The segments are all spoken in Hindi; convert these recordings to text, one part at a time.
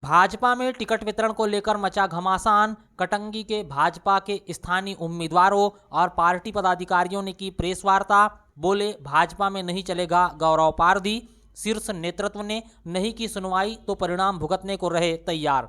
भाजपा में टिकट वितरण को लेकर मचा घमासान। कटंगी के भाजपा के स्थानीय उम्मीदवारों और पार्टी पदाधिकारियों ने की प्रेस वार्ता। बोले, भाजपा में नहीं चलेगा गौरव पारधी। शीर्ष नेतृत्व ने नहीं की सुनवाई तो परिणाम भुगतने को रहे तैयार।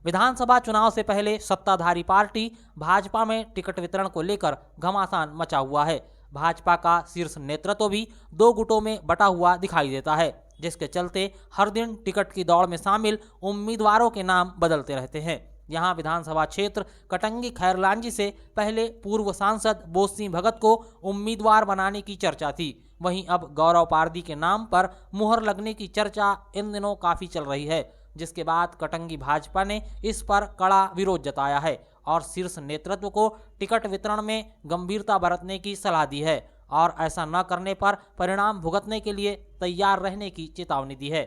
विधानसभा चुनाव से पहले सत्ताधारी पार्टी भाजपा में टिकट वितरण को लेकर घमासान मचा हुआ है। भाजपा का शीर्ष नेतृत्व भी दो गुटों में बटा हुआ दिखाई देता है, जिसके चलते हर दिन टिकट की दौड़ में शामिल उम्मीदवारों के नाम बदलते रहते हैं। यहां विधानसभा क्षेत्र कटंगी खैरलांजी से पहले पूर्व सांसद बोस सिंह भगत को उम्मीदवार बनाने की चर्चा थी। वहीं अब गौरव पारधी के नाम पर मुहर लगने की चर्चा इन दिनों काफ़ी चल रही है, जिसके बाद कटंगी भाजपा ने इस पर कड़ा विरोध जताया है और शीर्ष नेतृत्व को टिकट वितरण में गंभीरता बरतने की सलाह दी है और ऐसा न करने पर परिणाम भुगतने के लिए तैयार रहने की चेतावनी दी है।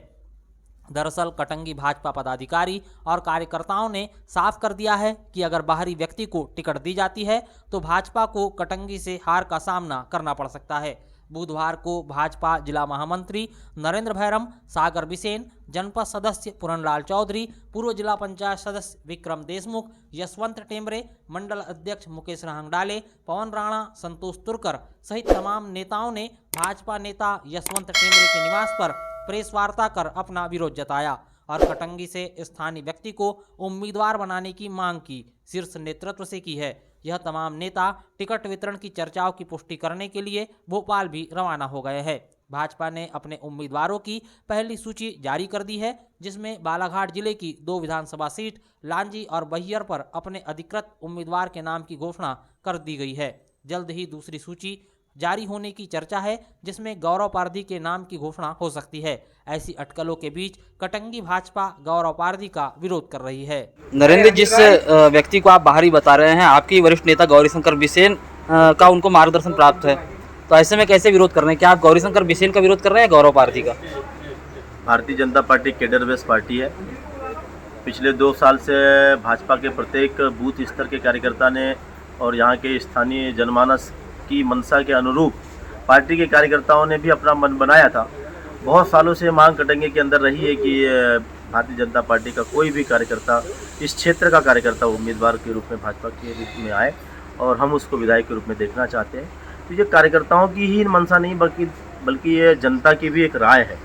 दरअसल कटंगी भाजपा पदाधिकारी और कार्यकर्ताओं ने साफ कर दिया है कि अगर बाहरी व्यक्ति को टिकट दी जाती है तो भाजपा को कटंगी से हार का सामना करना पड़ सकता है। बुधवार को भाजपा जिला महामंत्री नरेंद्र भैरम, सागर बिसेन, जनपद सदस्य पूरनलाल चौधरी, पूर्व जिला पंचायत सदस्य विक्रम देशमुख, यशवंत टेमरे, मंडल अध्यक्ष मुकेश रांगडाले, पवन राणा, संतोष तुर्कर सहित तमाम नेताओं ने भाजपा नेता यशवंत टेमरे के निवास पर प्रेस वार्ता कर अपना विरोध जताया और कटंगी से स्थानीय व्यक्ति को उम्मीदवार बनाने की मांग की शीर्ष नेतृत्व से की है। यह तमाम नेता टिकट वितरण की चर्चाओं की पुष्टि करने के लिए भोपाल भी रवाना हो गए हैं। भाजपा ने अपने उम्मीदवारों की पहली सूची जारी कर दी है, जिसमें बालाघाट जिले की 2 विधानसभा सीट लांजी और बहियर पर अपने अधिकृत उम्मीदवार के नाम की घोषणा कर दी गई है। जल्द ही दूसरी सूची जारी होने की चर्चा है, जिसमें गौरव पारधी के नाम की घोषणा हो सकती है। ऐसी अटकलों के बीच कटंगी भाजपा गौरव पारधी का विरोध कर रही है। नरेंद्र, जिस व्यक्ति को आप बाहरी बता रहे हैं, आपके वरिष्ठ नेता गौरीशंकर बिसेन का उनको मार्गदर्शन प्राप्त है, तो ऐसे में कैसे विरोध कर रहे हैं? क्या आप गौरीशंकर बिसेन का विरोध कर रहे हैं, गौरव पारधी का? Bharatiya Janata party cadre base party है। पिछले 2 साल से भाजपा के प्रत्येक बूथ स्तर के कार्यकर्ता ने और यहाँ के स्थानीय जनमानस की मंशा के अनुरूप पार्टी के कार्यकर्ताओं ने भी अपना मन बनाया था। बहुत सालों से मांग कटंगी के अंदर रही है कि भारतीय जनता पार्टी का कोई भी कार्यकर्ता, इस क्षेत्र का कार्यकर्ता उम्मीदवार के रूप में भाजपा के रूप में आए और हम उसको विधायक के रूप में देखना चाहते हैं। तो ये कार्यकर्ताओं की ही मंशा नहीं बल्कि ये जनता की भी एक राय है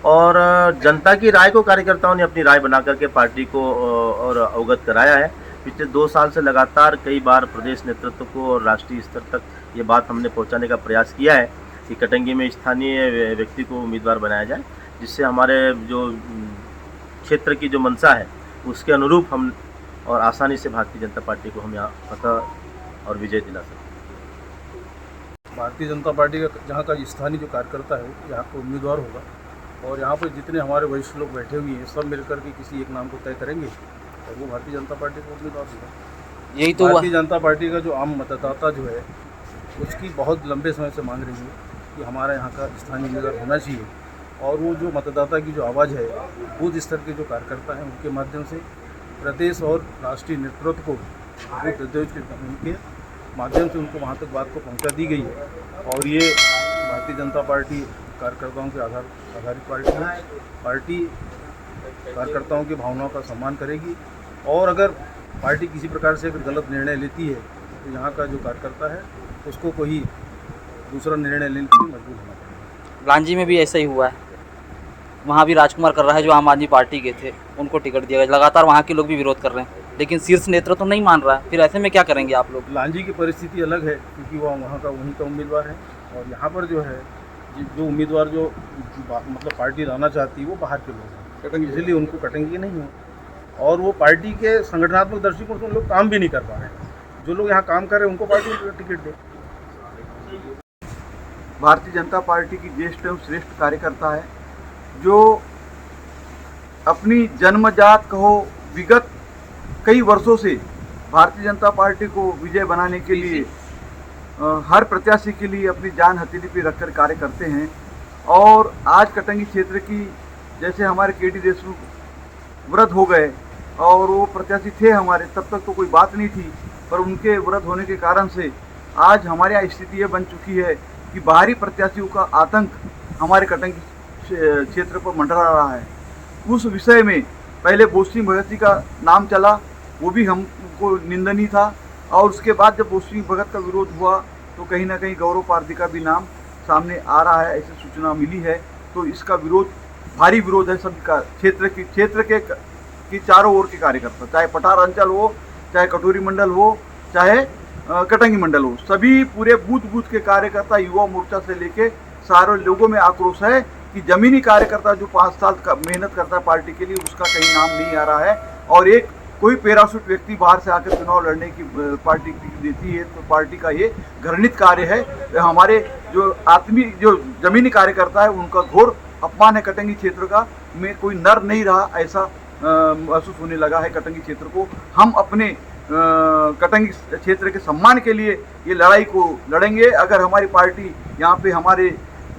और जनता की राय को कार्यकर्ताओं ने अपनी राय बना करके पार्टी को और अवगत कराया है। पिछले 2 साल से लगातार कई बार प्रदेश नेतृत्व को और राष्ट्रीय स्तर तक ये बात हमने पहुंचाने का प्रयास किया है कि कटंगी में स्थानीय व्यक्ति को उम्मीदवार बनाया जाए, जिससे हमारे जो क्षेत्र की जो मंशा है उसके अनुरूप हम और आसानी से भारतीय जनता पार्टी को हम यहाँ फतह और विजय दिला सकते। भारतीय जनता पार्टी का जहाँ का स्थानीय जो कार्यकर्ता है वो यहाँ का उम्मीदवार होगा और यहाँ पर जितने हमारे वरिष्ठ लोग बैठे हुए हैं सब मिलकर के किसी एक नाम को तय करेंगे और वो भारतीय जनता पार्टी का उम्मीदवार होगा। यही तो भारतीय जनता पार्टी का जो आम मतदाता जो है उसकी बहुत लंबे समय से मांग रही है कि हमारा यहाँ का स्थानीय उम्मीदवार होना चाहिए और वो जो मतदाता की जो आवाज़ है बूथ स्तर के जो कार्यकर्ता हैं उनके माध्यम से प्रदेश और राष्ट्रीय नेतृत्व को उनके माध्यम से उनको वहाँ तक बात को पहुँचा दी गई है और ये भारतीय जनता पार्टी कार्यकर्ताओं के आधारित पार्टी है। पार्टी कार्यकर्ताओं की भावनाओं का सम्मान करेगी और अगर पार्टी किसी प्रकार से अगर गलत निर्णय लेती है तो यहाँ का जो कार्यकर्ता है उसको कोई दूसरा निर्णय लेने के लिए मजबूर होना पड़ेगा। लांजी में भी ऐसा ही हुआ है, वहाँ भी राजकुमार कर रहा है जो आम आदमी पार्टी के थे, उनको टिकट दिया गया। लगातार वहाँ के लोग भी विरोध कर रहे हैं, लेकिन शीर्ष नेतृत्व तो नहीं मान रहा है। फिर ऐसे में क्या करेंगे आप लोग? लांजी की परिस्थिति अलग है क्योंकि वहाँ का वहीं का उम्मीदवार है और यहाँ पर जो है जो उम्मीदवार जो मतलब पार्टी लाना चाहती है वो बाहर के लोग हैं, इसलिए उनको कटेंगे नहीं हो और वो पार्टी के संगठनात्मक दृष्टिकोण से लोग काम भी नहीं कर पा रहे हैं। जो लोग यहाँ काम कर रहे हैं उनको पार्टी टिकट दे। भारतीय जनता पार्टी की ज्येष्ठ एवं श्रेष्ठ कार्यकर्ता है जो अपनी जन्मजात कहो विगत कई वर्षों से भारतीय जनता पार्टी को विजय बनाने के लिए हर प्रत्याशी के लिए अपनी जान हथेली पे रखकर कार्य करते हैं और आज कटंगी क्षेत्र की जैसे हमारे केडी देशमुख वृद्ध हो गए और वो प्रत्याशी थे हमारे, तब तक तो कोई बात नहीं थी, पर उनके वृद्ध होने के कारण से आज हमारे यहाँ स्थिति ये बन चुकी है कि बाहरी प्रत्याशियों का आतंक हमारे कटंगी क्षेत्र पर मंडरा रहा है। उस विषय में पहले बोस सिंह भगत जी का नाम चला, वो भी हमको निंदनीय था। और उसके बाद जब बोस सिंह भगत का विरोध हुआ तो कहीं ना कहीं गौरव पारधी का भी नाम सामने आ रहा है, ऐसी सूचना मिली है। तो इसका विरोध, भारी विरोध है सभी का, क्षेत्र के चारों ओर के कार्यकर्ता, चाहे पठार अंचल हो, चाहे कटोरी मंडल हो, चाहे कटंगी मंडल हो, सभी पूरे बूथ के कार्यकर्ता, युवा मोर्चा से लेके सारे लोगों में आक्रोश है कि जमीनी कार्यकर्ता जो 5 साल का मेहनत करता है पार्टी के लिए, उसका कहीं नाम नहीं आ रहा है। और एक कोई पैराशूट व्यक्ति बाहर से आकर चुनाव लड़ने की पार्टी देती है तो पार्टी का ये घृणित कार्य है। हमारे जो जमीनी कार्यकर्ता है उनका घोर अपमान है। कटंगी क्षेत्र का में कोई नर नहीं रहा, ऐसा महसूस होने लगा है कटंगी क्षेत्र को। हम अपने कटंगी क्षेत्र के सम्मान के लिए ये लड़ाई को लड़ेंगे। अगर हमारी पार्टी यहाँ पे हमारे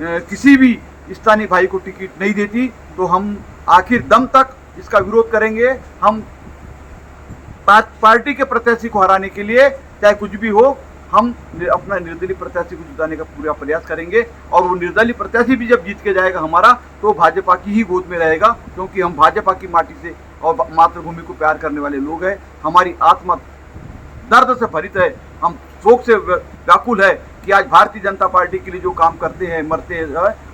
किसी भी स्थानीय भाई को टिकट नहीं देती तो हम आखिर दम तक इसका विरोध करेंगे। हम पार्टी के प्रत्याशी को हराने के लिए चाहे कुछ भी हो, हम अपना निर्दलीय प्रत्याशी को जिताने का पूरा प्रयास करेंगे। और वो निर्दलीय प्रत्याशी भी जब जीत के जाएगा हमारा, तो भाजपा की ही गोद में रहेगा, क्योंकि हम भाजपा की माटी से और मातृभूमि को प्यार करने वाले लोग हैं। हमारी आत्मा दर्द से भरित है, हम शोक से व्याकुल है कि आज भारतीय जनता पार्टी के लिए जो काम करते हैं, मरते हैं।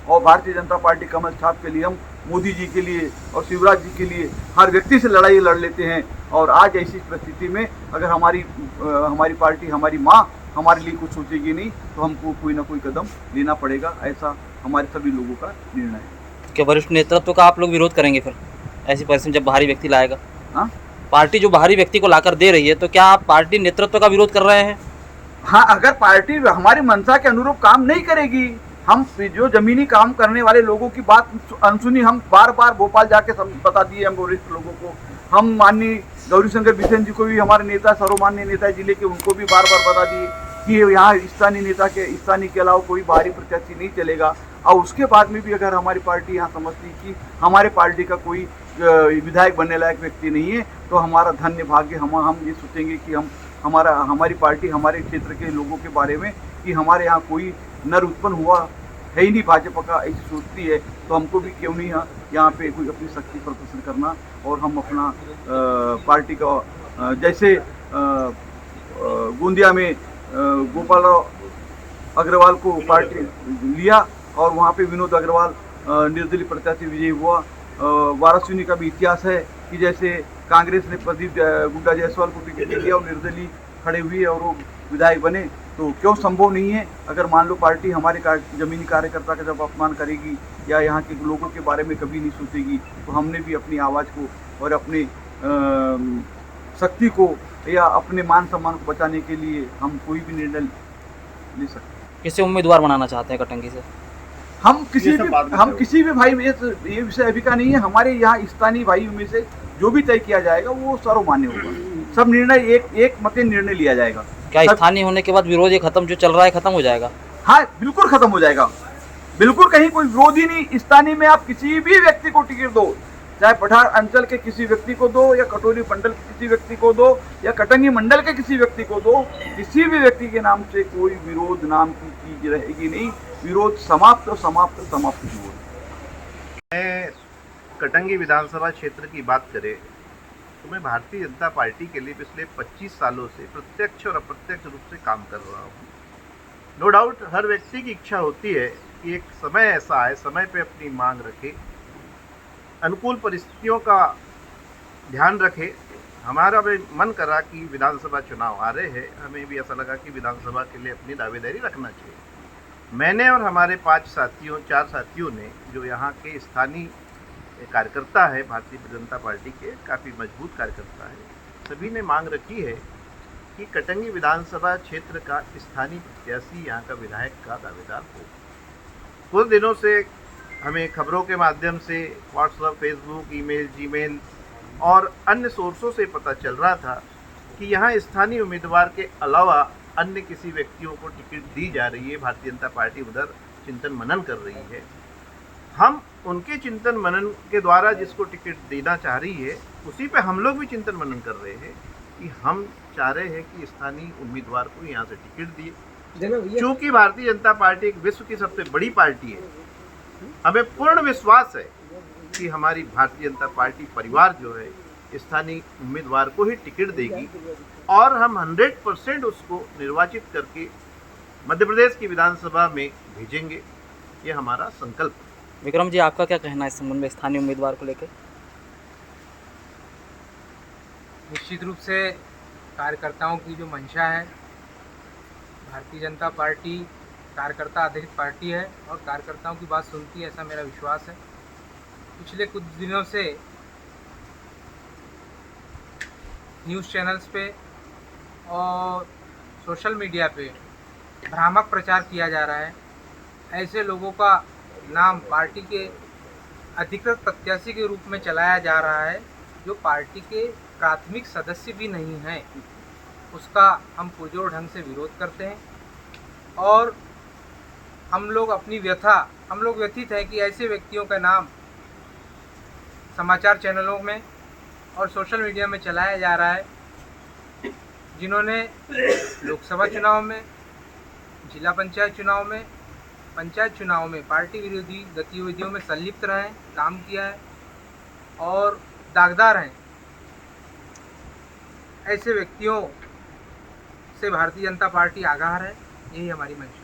और भारतीय जनता पार्टी कमल छाप के लिए हम मोदी जी के लिए और शिवराज जी के लिए हर व्यक्ति से लड़ाई लड़ लेते हैं। और आज ऐसी परिस्थिति में अगर हमारी पार्टी, हमारी माँ हमारे लिए कुछ सोचेगी नहीं, तो हमको कोई ना कोई कदम लेना पड़ेगा, ऐसा हमारे सभी लोगों का निर्णय है। क्या वरिष्ठ नेतृत्व का आप लोग विरोध करेंगे फिर ऐसी परिस्थिति में जब बाहरी व्यक्ति लाएगा? हाँ, पार्टी जो बाहरी व्यक्ति को लाकर दे रही है, तो क्या आप पार्टी नेतृत्व का विरोध कर रहे हैं? हाँ, अगर पार्टी हमारी मंशा के अनुरूप काम नहीं करेगी, हम जो जमीनी काम करने वाले लोगों की बात अनसुनी हम बार बार भोपाल जाके बता दिए हम वरिष्ठ लोगों को। हम माननीय गौरीशंकर बिसेन जी को भी, हमारे नेता सर्वमान्य नेता जिले के, उनको भी बार बार बता दिए कि यहाँ स्थानीय के अलावा कोई बाहरी प्रत्याशी नहीं चलेगा। और उसके बाद में भी अगर हमारी पार्टी यहाँ समझती कि हमारे पार्टी का कोई विधायक बनने लायक व्यक्ति नहीं है, तो हमारा धन्य भाग्य। हम ये सोचेंगे कि हमारी पार्टी हमारे क्षेत्र के लोगों के बारे में कि हमारे यहाँ कोई नर उत्पन्न हुआ है ही नहीं, भाजपा का ऐसी सोचती है, तो हमको भी क्यों नहीं यहाँ पे कोई अपनी शक्ति प्रदर्शन करना। और हम अपना पार्टी का जैसे गोंदिया में गोपाल अग्रवाल को पार्टी लिया और वहाँ पे विनोद अग्रवाल निर्दलीय प्रत्याशी विजयी हुआ। वाराणसी का भी इतिहास है कि जैसे कांग्रेस ने प्रदीप गुड्डा जायसवाल को टिकट दिया और निर्दलीय खड़े हुए और वो विधायक बने, तो क्यों संभव नहीं है? अगर मान लो पार्टी हमारे जमीनी कार्यकर्ता का जब अपमान करेगी या यहाँ के लोगों के बारे में कभी नहीं सोचेगी, तो हमने भी अपनी आवाज़ को और अपने शक्ति को या अपने मान सम्मान को बचाने के लिए हम कोई भी निर्णय ले सकते हैं। किसे उम्मीदवार बनाना चाहते हैं कटंगी से? हम किसी भी भाई, ये विषय अभी का नहीं है। हमारे यहाँ स्थानीय भाइयों में से जो भी तय किया जाएगा वो सर्वमान्य होगा। सब निर्णय एक मत निर्णय लिया जाएगा। क्या स्थानीय होने के बाद विरोध ये खत्म जो चल रहा है खत्म हो जाएगा? हाँ, बिल्कुल खत्म हो जाएगा। बिल्कुल कहीं कोई विरोध ही नहीं। स्थानीय में आप किसी भी व्यक्ति को टिकट दो, चाहे पठार अंचल के किसी व्यक्ति को दो या कटोरी मंडल के किसी व्यक्ति को दो या कटंगी मंडल के किसी व्यक्ति को दो, किसी भी व्यक्ति के नाम से कोई विरोध नाम की चीज रहेगी नहीं। विरोध समाप्त हुआ। मैं कटंगी विधानसभा क्षेत्र की बात करें तो मैं भारतीय जनता पार्टी के लिए पिछले 25 सालों से प्रत्यक्ष और अप्रत्यक्ष रूप से काम कर रहा हूँ। नो डाउट हर व्यक्ति की इच्छा होती है कि एक समय ऐसा आए, समय पे अपनी मांग रखे, अनुकूल परिस्थितियों का ध्यान रखे। हमारा भी मन करा कि विधानसभा चुनाव आ रहे हैं, हमें भी ऐसा लगा कि विधानसभा के लिए अपनी दावेदारी रखना चाहिए। मैंने और हमारे 4 साथियों ने, जो यहाँ के स्थानीय कार्यकर्ता है भारतीय जनता पार्टी के, काफ़ी मजबूत कार्यकर्ता है, सभी ने मांग रखी है कि कटंगी विधानसभा क्षेत्र का स्थानीय प्रत्याशी यहाँ का विधायक का दावेदार हो। कुछ दिनों से हमें खबरों के माध्यम से व्हाट्सएप, फेसबुक, ईमेल, जीमेल और अन्य सोर्सों से पता चल रहा था कि यहाँ स्थानीय उम्मीदवार के अलावा अन्य किसी व्यक्तियों को टिकट दी जा रही है। भारतीय जनता पार्टी उधर चिंतन मनन कर रही है। हम उनके चिंतन मनन के द्वारा जिसको टिकट देना चाह रही है, उसी पे हम लोग भी चिंतन मनन कर रहे हैं कि हम चाह रहे हैं कि स्थानीय उम्मीदवार को यहाँ से टिकट दिए। चूँकि भारतीय जनता पार्टी एक विश्व की सबसे बड़ी पार्टी है, हमें पूर्ण विश्वास है कि हमारी भारतीय जनता पार्टी परिवार जो है स्थानीय उम्मीदवार को ही टिकट देगी और हम 100% उसको निर्वाचित करके मध्य प्रदेश की विधानसभा में भेजेंगे। ये हमारा संकल्प है। विक्रम जी, आपका क्या कहना है इस संबंध में स्थानीय उम्मीदवार को लेकर? निश्चित रूप से कार्यकर्ताओं की जो मंशा है, भारतीय जनता पार्टी कार्यकर्ता आधारित पार्टी है और कार्यकर्ताओं की बात सुनती है, ऐसा मेरा विश्वास है। पिछले कुछ दिनों से न्यूज़ चैनल्स पे और सोशल मीडिया पे भ्रामक प्रचार किया जा रहा है। ऐसे लोगों का नाम पार्टी के अधिकृत प्रत्याशी के रूप में चलाया जा रहा है जो पार्टी के प्राथमिक सदस्य भी नहीं हैं। उसका हम पुरजोर ढंग से विरोध करते हैं और हम लोग व्यथित हैं कि ऐसे व्यक्तियों का नाम समाचार चैनलों में और सोशल मीडिया में चलाया जा रहा है, जिन्होंने लोकसभा चुनाव में, जिला पंचायत चुनाव में, पंचायत चुनाव में पार्टी विरोधी गतिविधियों में संलिप्त रहे, काम किया है और दागदार हैं। ऐसे व्यक्तियों से भारतीय जनता पार्टी आगाह है, यही हमारी मंशा है।